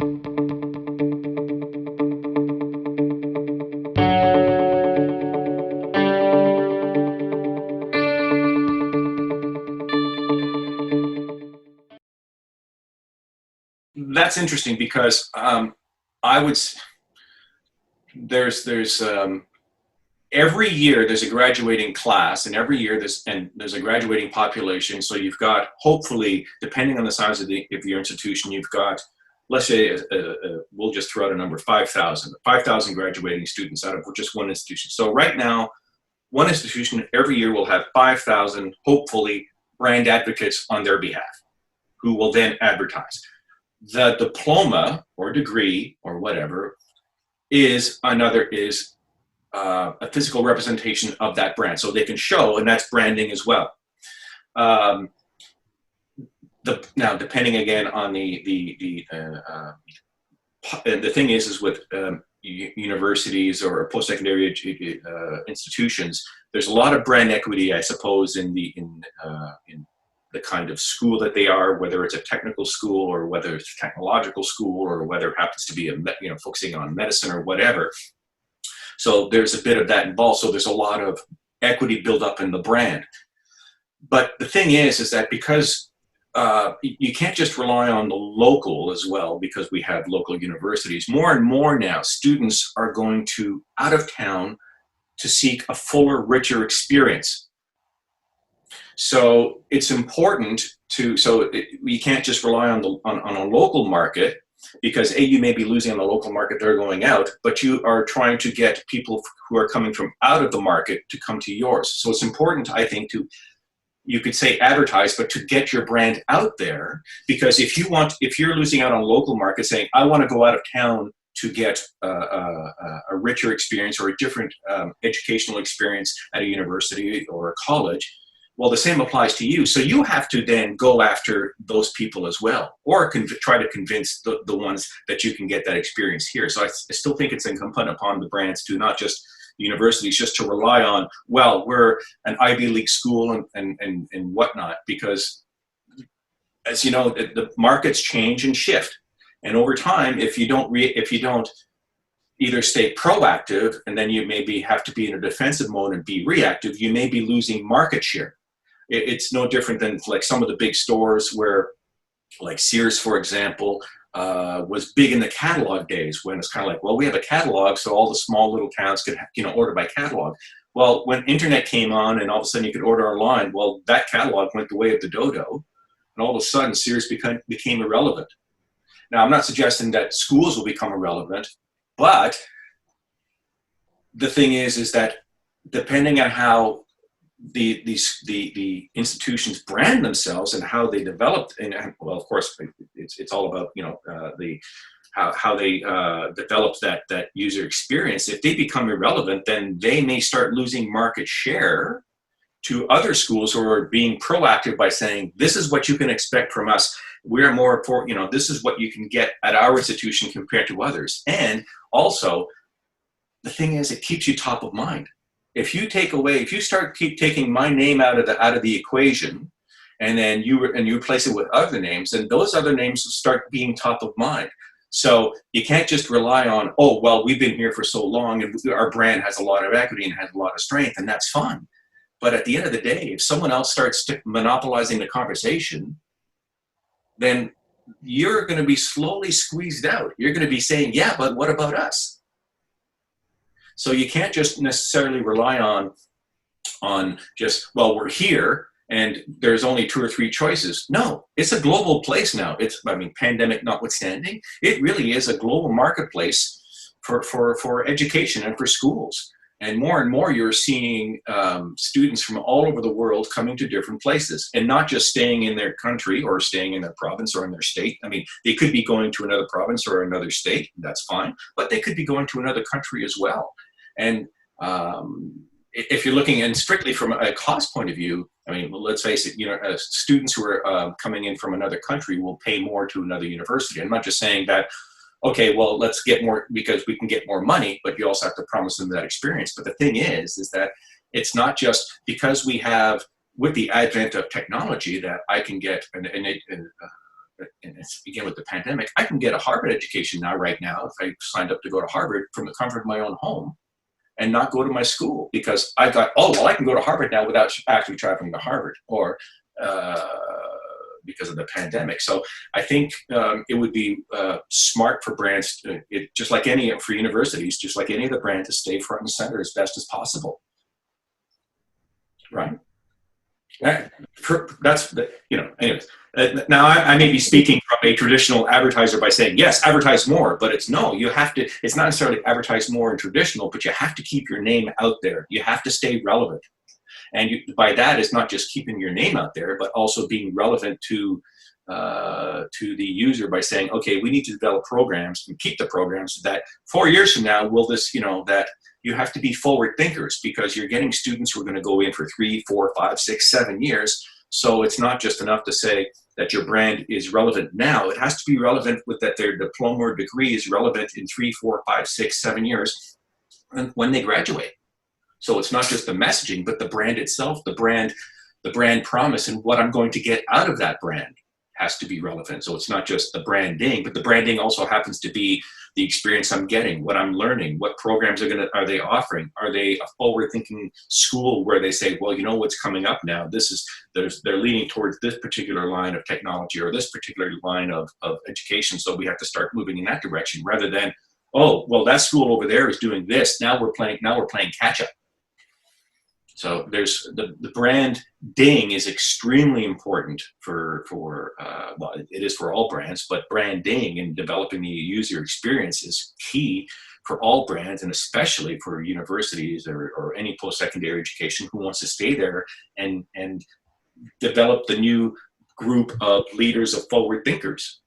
That's interesting because I would there's every year there's a graduating class, and every year there's a graduating population. So you've got, hopefully, depending on the size of your institution, you've got, let's say, we'll just throw out a number, 5,000 graduating students out of just one institution. So right now, one institution every year will have 5,000, hopefully, brand advocates on their behalf, who will then advertise. The diploma or degree or whatever is a physical representation of that brand, so they can show, and that's branding as well. Now, depending again on the thing is with universities or post-secondary institutions, there's a lot of brand equity, I suppose, in the kind of school that they are, whether it's a technical school or whether it's a technological school or whether it happens to be focusing on medicine or whatever. So there's a bit of that involved. So there's a lot of equity built up in the brand. But the thing is that because you can't just rely on the local as well, because we have local universities. More and more now, students are going to out of town to seek a fuller, richer experience. So it's important we can't just rely on a local market, because you may be losing on the local market, they're going out, but you are trying to get people who are coming from out of the market to come to yours. So it's important, I think, you could say advertise, but to get your brand out there, because if you're losing out on local market saying, I want to go out of town to get a richer experience or a different educational experience at a university or a college, well, the same applies to you. So you have to then go after those people as well, or try to convince the ones that you can get that experience here. So I still think it's incumbent upon the brands to not just universities just to rely on, well, we're an Ivy League school and whatnot, because as you know, the markets change and shift. And over time, if you don't either stay proactive, and then you maybe have to be in a defensive mode and be reactive, you may be losing market share. It's no different than like some of the big stores where, like Sears, for example, was big in the catalog days, when it's kind of like, well, we have a catalog, so all the small little towns could order by catalog. Well, when internet came on and all of a sudden you could order online, well, that catalog went the way of the dodo, and all of a sudden Sears became irrelevant. Now, I'm not suggesting that schools will become irrelevant, but the thing is that depending on how the institutions brand themselves and how they developed, and well, of course, it's all about how they develop that user experience. If they become irrelevant, then they may start losing market share to other schools who are being proactive by saying, this is what you can expect from us. We're more important, this is what you can get at our institution compared to others. And also, the thing is, it keeps you top of mind. If you keep taking my name out of the equation, and then you replace it with other names, then those other names will start being top of mind. So you can't just rely on, oh, well, we've been here for so long and our brand has a lot of equity and has a lot of strength, and that's fine. But at the end of the day, if someone else starts monopolizing the conversation, then you're going to be slowly squeezed out. You're going to be saying, yeah, but what about us? So you can't just necessarily rely on just, well, we're here and there's only 2 or 3 choices. No, it's a global place now. Pandemic notwithstanding, it really is a global marketplace for education and for schools. And more you're seeing students from all over the world coming to different places, and not just staying in their country or staying in their province or in their state. They could be going to another province or another state, that's fine, but they could be going to another country as well. And if you're looking, and strictly from a cost point of view, let's face it, students who are coming in from another country will pay more to another university. I'm not just saying that, okay, well, let's get more because we can get more money, but you also have to promise them that experience. But the thing is that it's not just because we have, with the advent of technology, that I can get and it's again with the pandemic, I can get a Harvard education now, right now, if I signed up to go to Harvard from the comfort of my own home and not go to my school because I got, oh, well, I can go to Harvard now without actually traveling to Harvard or because of the pandemic. So I think it would be smart for brands, just like for universities, just like any other brand, to stay front and center as best as possible. Right. That's, anyways. Now I may be speaking from a traditional advertiser by saying, yes, advertise more, but it's not necessarily advertise more in traditional, but you have to keep your name out there. You have to stay relevant. And by that, it's not just keeping your name out there, but also being relevant to the user by saying, okay, we need to develop programs and keep the programs that 4 years from now, that you have to be forward thinkers because you're getting students who are going to go in for 3, 4, 5, 6, 7 years. So it's not just enough to say that your brand is relevant now. It has to be relevant with that their diploma or degree is relevant in 3, 4, 5, 6, 7 years when they graduate. So it's not just the messaging, but the brand itself, the brand promise, and what I'm going to get out of that brand has to be relevant. So it's not just the branding, but the branding also happens to be the experience I'm getting, what I'm learning, what programs are they offering? Are they a forward-thinking school where they say, well, you know what's coming up now? They're leaning towards this particular line of technology or this particular line of education, so we have to start moving in that direction rather than, oh, well, that school over there is doing this. Now we're playing catch up. So there's the brand ding is extremely important for well, it is for all brands, but branding and developing the user experience is key for all brands, and especially for universities or any post-secondary education who wants to stay there and develop the new group of leaders of forward thinkers.